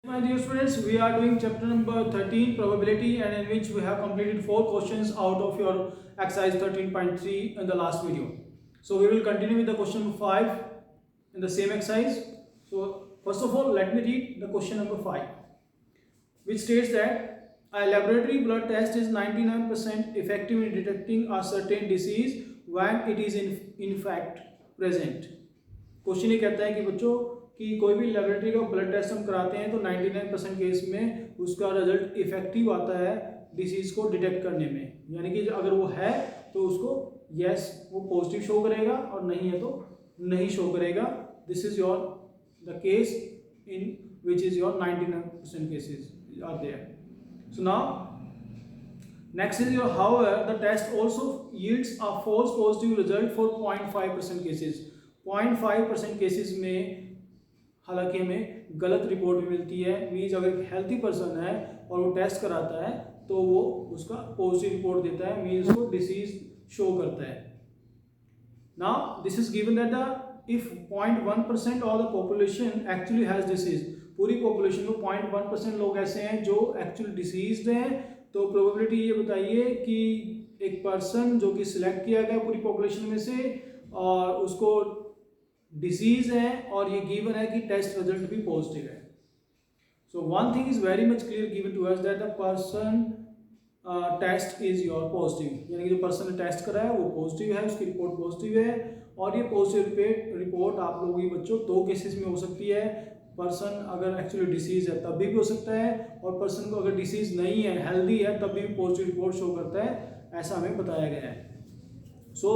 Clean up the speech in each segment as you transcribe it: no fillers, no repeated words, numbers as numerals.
My dear students, we are doing chapter number 13 probability, and in which we have completed 4 questions out of your exercise 13.3 in the last video. So we will continue with the question number 5 in the same exercise. So first of all, let me read the question number 5, which states that a laboratory blood test is 99% effective in detecting a certain disease when it is in fact present. Question ये कहता है कि बच्चों कि कोई भी laboratory का blood test हम कराते हैं तो 99% केस में उसका रिजल्ट इफेक्टिव आता है डिसीज को डिटेक्ट करने में, यानी कि अगर वो है तो उसको यस वो पॉजिटिव शो करेगा और नहीं है तो नहीं शो करेगा. This is your the case in which is your 99% cases are there. So now next is your however the test also yields a false positive result for 0.5% cases. 0.5% cases में हालांकि हमें गलत रिपोर्ट भी मिलती है. Means अगर एक healthy person है और वो टेस्ट कराता है तो वो उसका पॉजिटिव रिपोर्ट देता है, मीन्स उसको डिसीज शो करता है. Now this is given that the if 0.1% of the population actually has disease, पूरी पॉपुलेशन में 0.1% लोग ऐसे हैं जो एक्चुअली डिसीज्ड हैं, तो प्रोबेबिलिटी ये बताइए कि एक पर्सन जो कि सिलेक्ट किया गया पूरी पॉपुलेशन में से और उसको डिसीज है और ये गिवन है कि टेस्ट रिजल्ट भी पॉजिटिव है. So one thing is very much clear given to us that the person test is your positive, यानी कि जो पर्सन ने टेस्ट करा है वो पॉजिटिव है, उसकी रिपोर्ट पॉजिटिव है. और ये पॉजिटिव रिपोर्ट आप लोगों की बच्चों दो केसेस में हो सकती है. पर्सन अगर एक्चुअली डिसीज है तब भी हो सकता है, और पर्सन को अगर डिसीज नहीं है हेल्दी है तब भी पॉजिटिव रिपोर्ट शो करता है, ऐसा हमें बताया गया है. So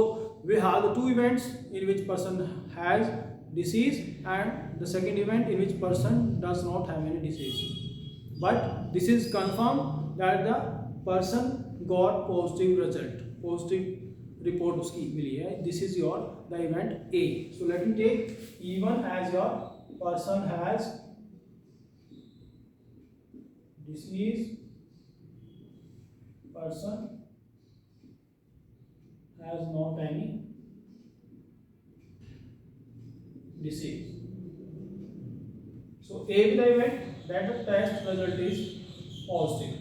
we have the two events in which person has disease and the second event in which person does not have any disease. But this is confirmed that the person got positive result, positive report उसकी मिली है. This is your the event A. So let me take E1 as your person has disease, person has not any disease. So A with the event that the test result is positive.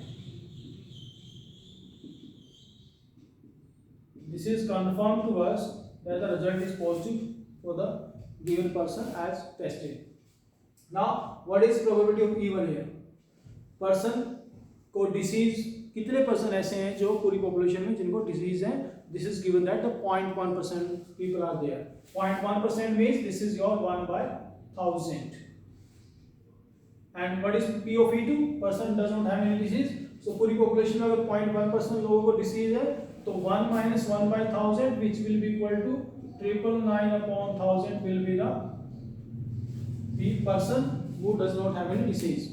This is confirmed to us that the result is positive for the given person as tested. Now what is probability of E1 here? Person को disease, कितने person ऐसे हैं जो पूरी population में जिनको disease है. This is given that the 0.1% people are there. 0.1% means this is your 1 by 1000. And what is P of E2? Person does not have any disease. So पूरी population में अगर 0.1% लोगों को disease है तो 1 minus 1 by 1000 which will be equal to 999 upon 1000 will be the person who does not have any disease.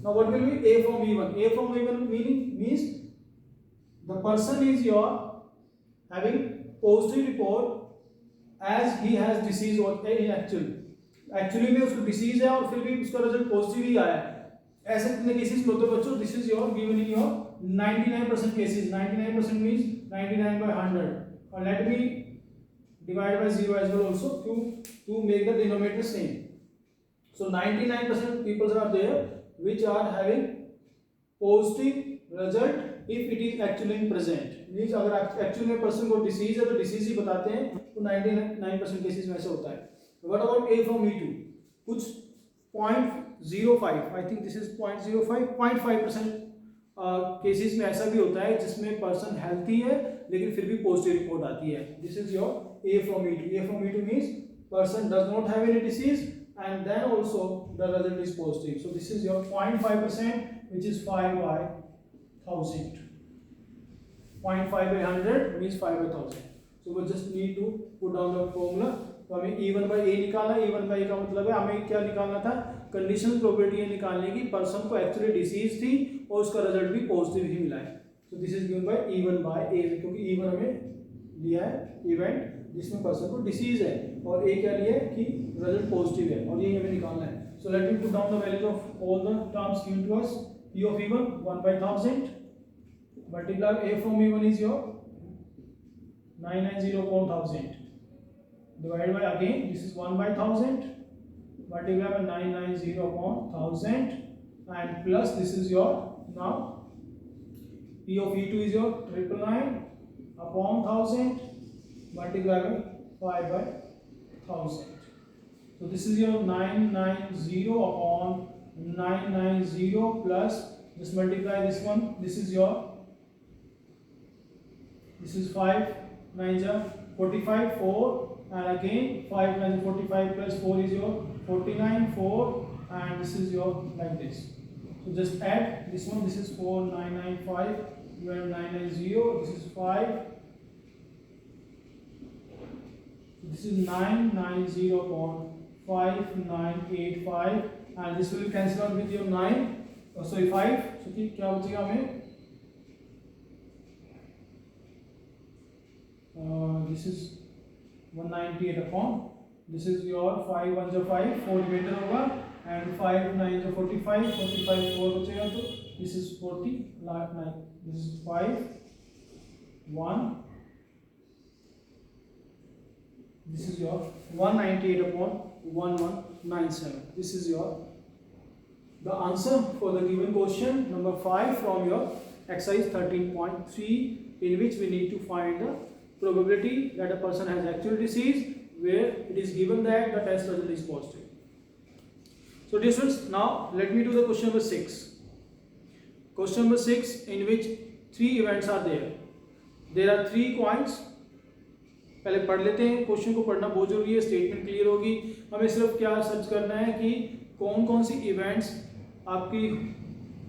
Now what will be A from E1? A from E1 means the person is your having positive report as he has disease or actually में उसको disease है और फिर भी उसका result positive ही आया है. ऐसे कितने केसेस में होते हैं बच्चों? This is your given in your 99% cases. 99% means 99 by 100 और let me divide by 0 as well also to make the denominator same. So 99% people are there which are having positive result if it is actually present. Means अगर actually में person को disease है तो disease ही बताते हैं, तो 99% cases में ऐसे होता है. What about A from E2? कुछ 0.05, I think this is 0.05 cases में ऐसा भी होता है जिसमें पर्सन हेल्थी है लेकिन फिर भी पॉजिटिव रिपोर्ट आती है. This is your A from E2. A from E2 means person does not have any disease and then also the result is positive. So this is your 0.5% which is 5 by 1000. 0.5 by 100 means 5 by 1000. So we just need to put down the formula. तो हमें E1 by A निकालना. E1 by A का मतलब है हमें क्या निकालना था? कंडीशनल प्रोबेबिलिटी निकालने की पर्सन को एक्चुअली डिसीज थी और उसका रिजल्ट भी पॉजिटिव ही मिला है. तो this is given by E1 by A, क्योंकि E1 हमें दिया है इवेंट जिसमें पर्सन को डिसीज है और A क्या लिया है कि रिजल्ट पॉजिटिव है और यही हमें निकालना है. So let me put down the values of all the terms given to us. P of E1 1 by 1000 multiply A from E1 is your 990 upon 1000 divided by again this is 1 by 1000 multiply by 990 upon 1000 and plus this is your now P of E2 is your 999 upon 1000 multiply by 5 by 1000. So this is your 990 upon 990 plus just multiply this one. This is 5 9 45 4 and again 5 9 45 plus 4 is your 49 4 and this is your like this. So just add this one. This is 4995 divided by 990. This is 5. This is 990 upon 5985 and this will cancel out with your 9 sorry 5. So क्या बचेगा हमें this is 198 upon this is your 5 1 जो 5 4 reminder होगा and 5 9 जो 45 45 4 बचेगा तो this is 40 lakh 9 this is 5 1 this is your 198 upon 1197. This is your the answer for the given question number 5 from your exercise 13.3 in which we need to find the probability that a person has actual disease where it is given that the test result is positive. So dear students, now let me do the question number 6. Question number 6 in which 3 events are there. There are 3 coins. पहले पढ़ लेते हैं. Question को पढ़ना बहुत जरूरी है, statement clear होगी. हमें सिर्फ क्या सर्च करना है कि कौन कौन सी इवेंट्स आपकी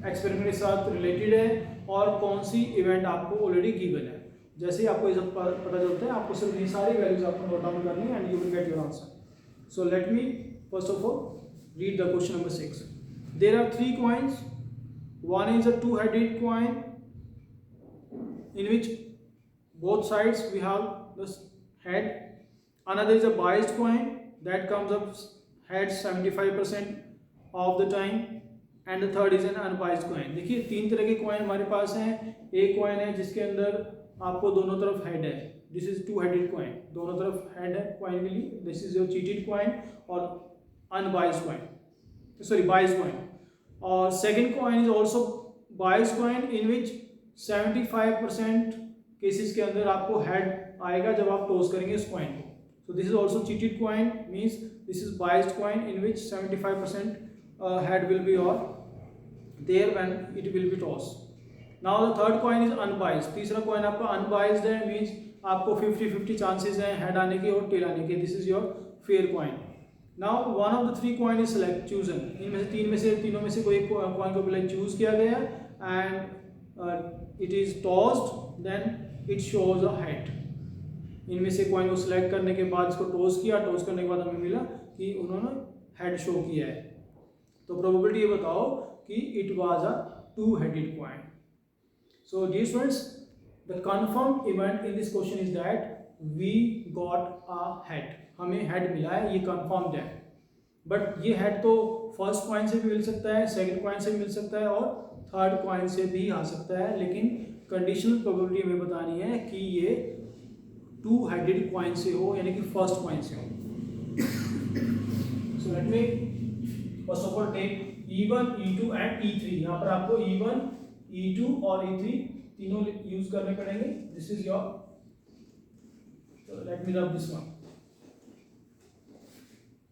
एक्सपेरिमेंट के साथ रिलेटेड है और कौन सी इवेंट आपको ऑलरेडी गिवन है. जैसे ही आपको ये सब पता चलता है आपको सिर्फ ये सारी वैल्यूज आपको नोट डाउन करनी है and you will get your answer. So let me first of all read the question number 6. There are 3 coins. One is a two-headed coin in which both sides we have this head. Another is a biased coin that comes up head 75% of the time and the third is an unbiased coin. देखिए 3 तरह के coin हमारे पास हैं. एक coin है जिसके अंदर आपको दोनों तरफ head है. This is two-headed coin. दोनों तरफ head है coin के लिए. This is your cheated coin और unbiased coin, sorry biased coin. और second coin is also biased coin in which 75% cases के अंदर आपको head आएगा जब आप टॉस करेंगे इस coin को. So this is also cheated coin, means this is biased coin in which 75% head will be or there when it will be tossed. Now the third coin is unbiased. तीसरा coin आपका unbiased है, means आपको 50-50 chances हैं head आने के और tail आने के. This is your fair coin. Now one of the 3 coin is select chosen. इनमें से तीनों में से कोई एक coin को पहले choose किया गया and it is tossed, then it shows a head. इनमें से coin को select करने के बाद इसको toss किया, toss करने के बाद हमें मिला कि उन्होंने head show किया है. तो probability ये बताओ कि it was a two-headed coin. So dear students, the confirmed event in this question is that we got a head. हमें हेड मिला है, ये कंफर्म्ड है. बट ये हेड तो फर्स्ट कॉइन से भी मिल सकता है, सेकंड कॉइन से भी मिल सकता है और थर्ड कॉइन से भी आ सकता है, लेकिन कंडीशनल प्रोबेबिलिटी हमें बतानी है कि ये टू हेडेड कॉइन से हो यानी कि फर्स्ट कॉइन से हो. So let me first of all take E1, E2 and E3. यहाँ पर आपको E1, E2 और E3 तीनों यूज करने पड़ेंगे. This is your, let me rub this one.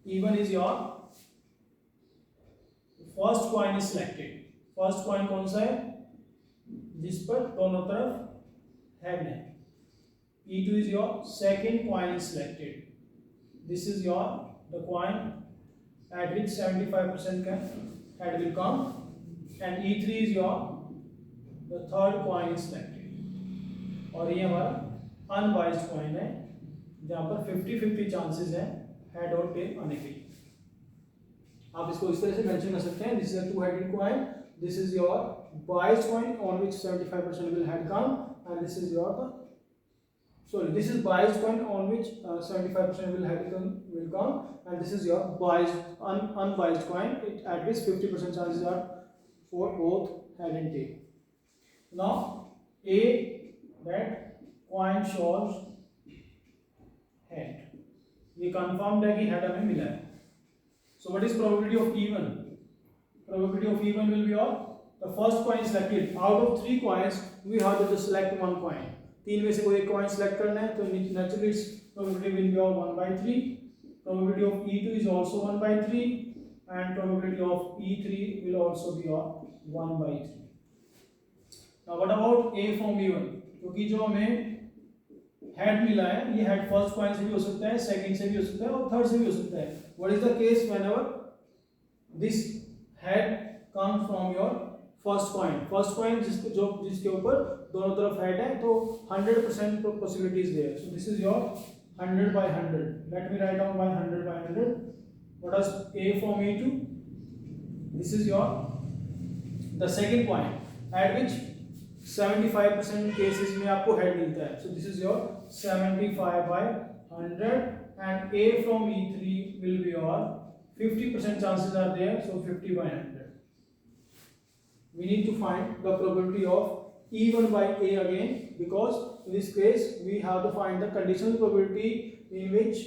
E1 is your first coin is selected. First coin कौन सा है जिस पर दोनों तरफ head है. E2 is your second coin is selected. This is your the coin at which 75% can head will come, and E3 is your the third coin is selected. और ये हमारा unbiased coin है जहाँ पर 50-50 चांसेस है head और tell आने के लिए. आप इसको इस तरह से मेंशन कर सकते हैं. This is a two headed coin. This is your biased coin on which 75% will head come and this is your this is biased coin on which 75% will come and this is your biased unbiased coin at which 50% chances are for both head and tail. Now A that coin shows head. ये confirmed है कि head हमें मिला है. So what is probability of even? Probability of even will be of the first coin selected. Out of 3 coins, we have to just select 1 coin. 3 में से कोई एक coin select करना है, तो naturally its probability will be of 1 by 3. Probability of E2 is also 1 by 3, and probability of E3 will also be of 1 by 3. Now what about A from E1? क्योंकि जो हमें हेड मिला है, ये head first coin से भी हो सकता है, सेकंड से भी हो सकता है और थर्ड से भी हो सकता है. What is the case whenever this head comes from your first coin? First coin जिसके ऊपर दोनों तरफ हेड है, तो 100% possibility is there. So this is your 100 by 100. Let me write down by 100 by 100. What is A from E2? This is your the second coin at which 75% cases में आपको head मिलता है. So this is your 75 by 100, and A from E3 will be your 50% chances are there, so 50 by 100. We need to find the probability of E1 by A again, because in this case we have to find the conditional probability in which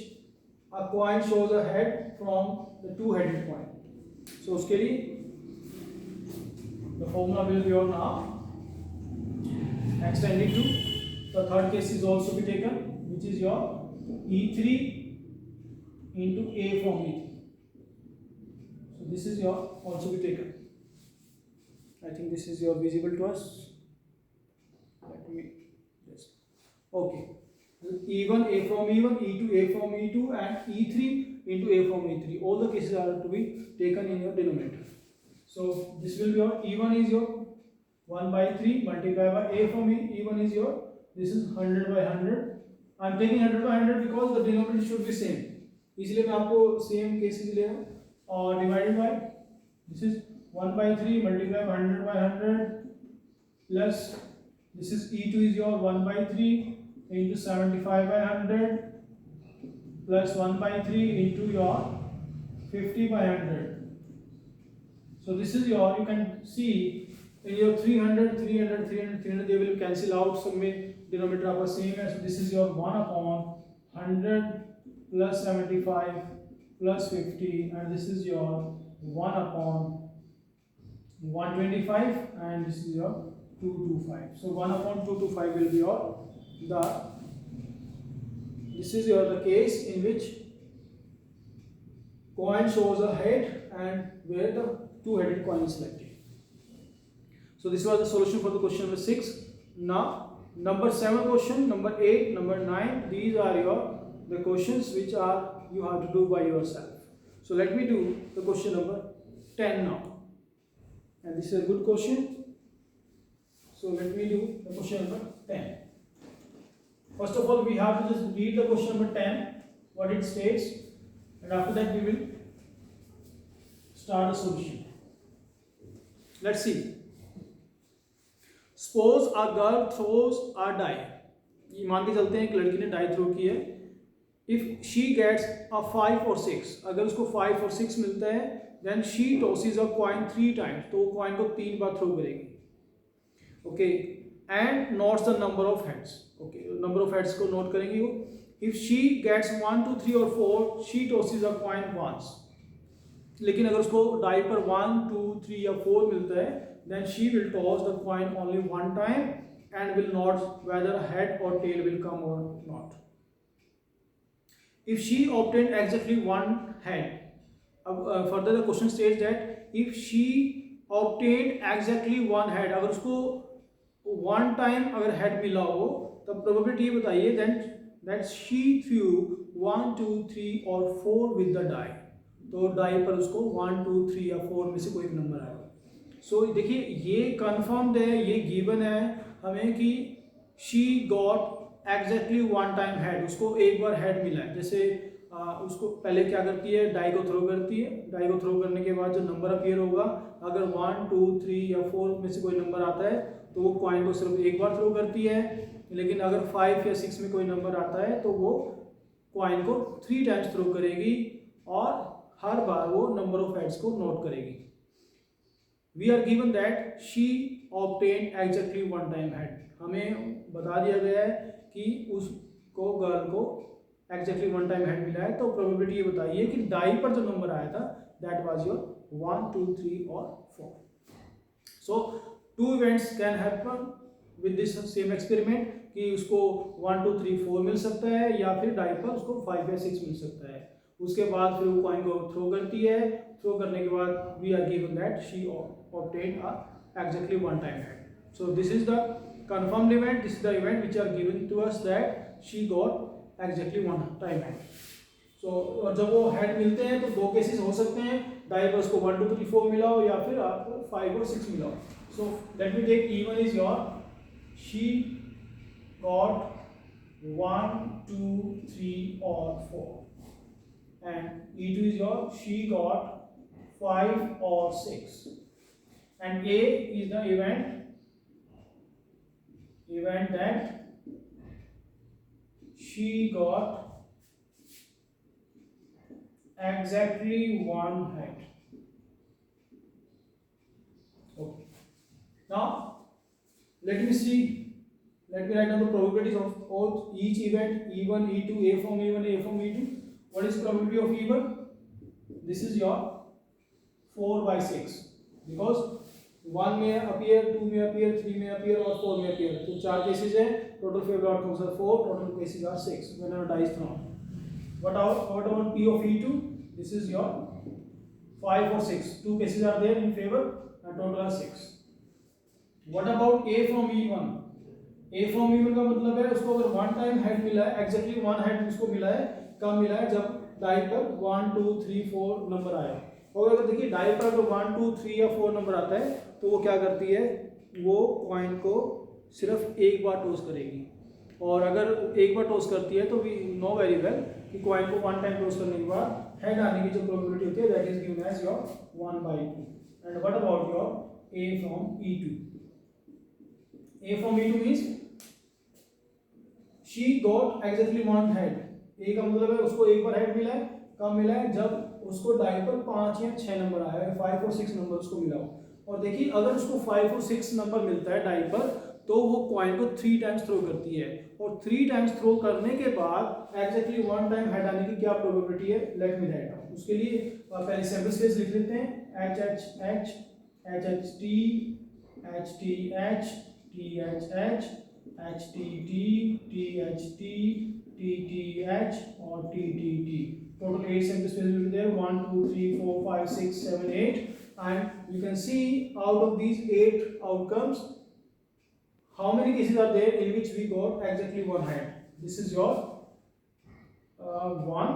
a coin shows a head from the two-headed coin. So उसके लिए the formula will be on now. Extended to the third case is also be taken, which is your E3 into A from E3. So this is your also be taken. I think this is your visible to us. Let me just okay. E1 A from E1, E2 A from E2, and E3 into A from E3. All the cases are to be taken in your denominator. So this will be your E1 is your 1 by 3 multiplied by A from E1 is your, this is 100 by 100. I am taking 100 by 100 because the denominator should be same. इसलिए मैं आपको same cases ले रहा हूँ, और divided by this is 1 by 3 multiplied by 100 by 100 plus this is E2 is your 1 by 3 into 75 by 100 plus 1 by 3 into your 50 by 100. So this is your, you can see in your 300, 300, 300, 300, they will cancel out. So denominator आपका same है. So this is your 1 upon 100 plus 75 plus 50, and this is your 1 upon 125, and this is your 225. So 1 upon 225 will be your this is your the case in which coin shows a head and where the two-headed coin is selected. So this was the solution for the question number 6. Now number 7 question, number 8, number 9, these are your the questions which are you have to do by yourself. So let me do the question number 10 now, and this is a good question. So let me do the question number 10. First of all, we have to just read the question number 10, what it states, and after that we will start the solution. Let's see. Suppose a girl throws a die. ये मान के चलते हैं एक लड़की ने die throw की है. If she gets a 5 or 6, अगर उसको 5 और 6 मिलता है, then she tosses a coin 3 times. तो वो coin को 3 बार थ्रो करेगी. Okay, and notes the number of heads. Okay, number of heads को नोट करेंगी वो. If she gets 1, 2, 3 or 4, she tosses a coin once. लेकिन अगर उसको डाई पर 1, 2, 3 या 4 मिलता है, then she will toss the coin only one time and will not whether a head or tail will come or not. If she obtained exactly one head, further the question states that if she obtained exactly one head, अगर उसको one time अगर head मिला हो, तब probability ये बताइए then that she threw 1, 2, 3 or 4 with the die. तो die पर उसको 1, 2, 3 या 4 में से कोई एक नंबर आएगा. सो देखिए ये कन्फर्म्ड है, ये गिवन है हमें कि she got exactly one time head, उसको एक बार हेड मिला है. जैसे उसको पहले क्या करती है, डाई को थ्रो करती है. डाई को थ्रो करने के बाद जो नंबर अपीयर होगा, अगर 1, 2, 3 या 4 में से कोई नंबर आता है तो वो कॉइन को सिर्फ एक बार थ्रो करती है. लेकिन अगर 5 या 6 में कोई नंबर आता है तो वो कॉइन को 3 टाइम्स थ्रो करेगी और हर बार वो नंबर ऑफ हेड्स को नोट करेगी. We are given that she obtained exactly one time head. हमें बता दिया गया है कि उसको गर्ल को exactly one time head मिला है. तो प्रोबेबिलिटी ये बताइए कि डाई पर जो नंबर आया था that was your 1, 2, 3 or 4. So 2 events can happen with this same experiment कि उसको 1, 2, 3, 4 मिल सकता है या फिर डाई पर उसको 5 या 6 मिल सकता है। उसके बाद फिर वो कॉइन को थ्रो करती है, थ्रो करने के बाद we are given that she obtained exactly one time head. So this is the confirmed event. This is the event which are given to us that she got exactly one time head. So और जब वो head मिलते हैं तो दो cases हो सकते हैं, डाई पर उसको 1, 2, 3, 4 मिला हो या फिर आपको 5 और 6 मिला हो. So let me take E1 is your she got 1, 2, 3 or 4, and E2 is your she got 5 or 6, and A is the event that she got exactly one head. Okay. Now let me write down the probabilities of each event, E1, E2, A from E1, A from E2. What is probability of E1? This is your 4 by 6, because 1 may appear, 2 may appear, 3 may appear और 4 may appear. So 4 cases है, total favorable outcomes are 4, total cases are 6 whenever die is thrown. What about P of E2? This is your 5 or 6. 2 cases are there in favor and total are 6. What about A from E1? A from E1 का मतलब है उसको अगर one time head मिला है, exactly one head उसको मिला है, कब मिला है? जब डाई पर 1, 2, 3, 4 नंबर आया. और अगर देखिए डाई पर अगर 1, 2, 3 या 4 नंबर आता है तो वो क्या करती है, वो कॉइन को सिर्फ एक बार टॉस करेगी. और अगर एक बार टॉस करती है तो वी नो वेरी वेल कि कॉइन को वन टाइम टॉस करने के बाद हेड आने की जो प्रोबेबिलिटी होती है that is given as your 1/2. And what about your A from E2? A from E2 means she got exactly one head. A का मतलब है उसको एक बार हेड मिला है, कब मिला है? जब उसको डाई पर 5 या 6 नंबर आया है, 5 और 6 नंबर उसको मिला हो. और देखिए अगर उसको 5 और 6 नंबर मिलता है डाई पर तो वो कॉइन को 3 टाइम्स थ्रो करती है, और 3 टाइम्स थ्रो करने के बाद एग्जैक्टली वन टाइम हेड आने की क्या प्रोबेबिलिटी है? Let me write down. उसके लिए पहले सैंपल स्पेस लिख लेते हैं. H H H H H T H T H T H H H T T T H T T T H और T T T. Total 8 sample spaces will be there. 1, 2, 3, 4, 5, 6, 7, 8. And you can see out of these 8 outcomes, how many cases are there in which we got exactly one head? This is your 1,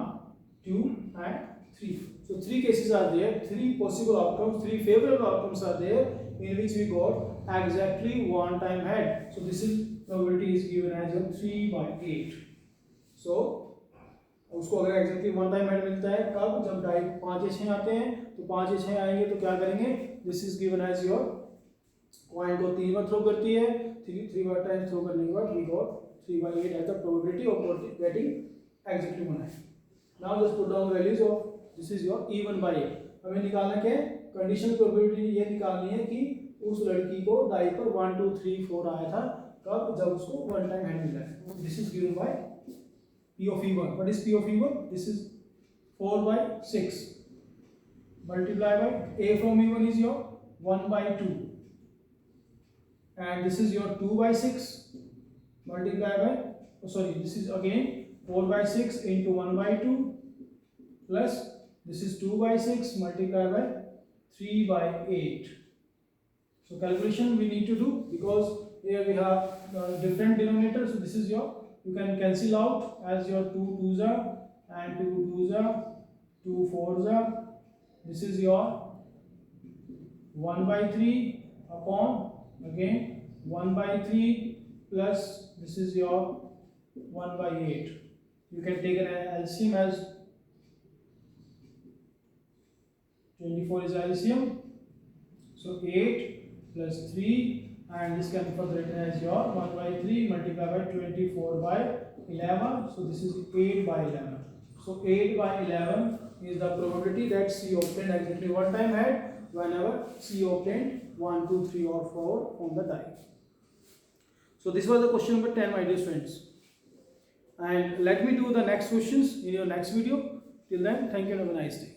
2, and 3. So 3 cases are there. 3 possible outcomes, 3 favorable outcomes are there in which we got exactly one time head. So this is probability is given as your 3/8. So उसको अगर exactly one time head मिलता है कब? जब die 5 या 6 आते हैं. तो 5 या 6 आएंगे तो क्या करेंगे? This is given as your coin को 3 बार थ्रो करती है, 3 बार टाइम थ्रो करने के बाद we got 3/8 as the probability of getting exactly one head. Now just put down values of this is your E1/8. हमें निकालना क्या है? कंडीशनल प्रोबेबिलिटी ये निकालनी है कि उस लड़की को डाई पर 1, 2, 3, 4 आया था कब? जब उसको वन टाइम हेड मिला है. This is given by P of E1. What is P of E1? This is 4/6 multiplied by A from E1 is your 1/2, and this is your 2/6 multiplied by this is again 4/6 into 1/2 plus this is 2/6 multiplied by 3/8. So calculation we need to do because here we have different denominators. So this is your, you can cancel out as your 2 2s are and 2 2s are, 2 4s are. This is your 1/3 upon again 1/3 plus this is your 1/8. You can take an LCM as 24 is LCM. So 8 plus 3, and this can be further written as your 1/3 multiplied by 24/11. So this is 8/11. So 8/11 is the probability that C obtained exactly one time head whenever C obtained 1, 2, 3 or 4 on the die. So this was the question number 10, my dear students. And let me do the next questions in your next video. Till then, thank you and have a nice day.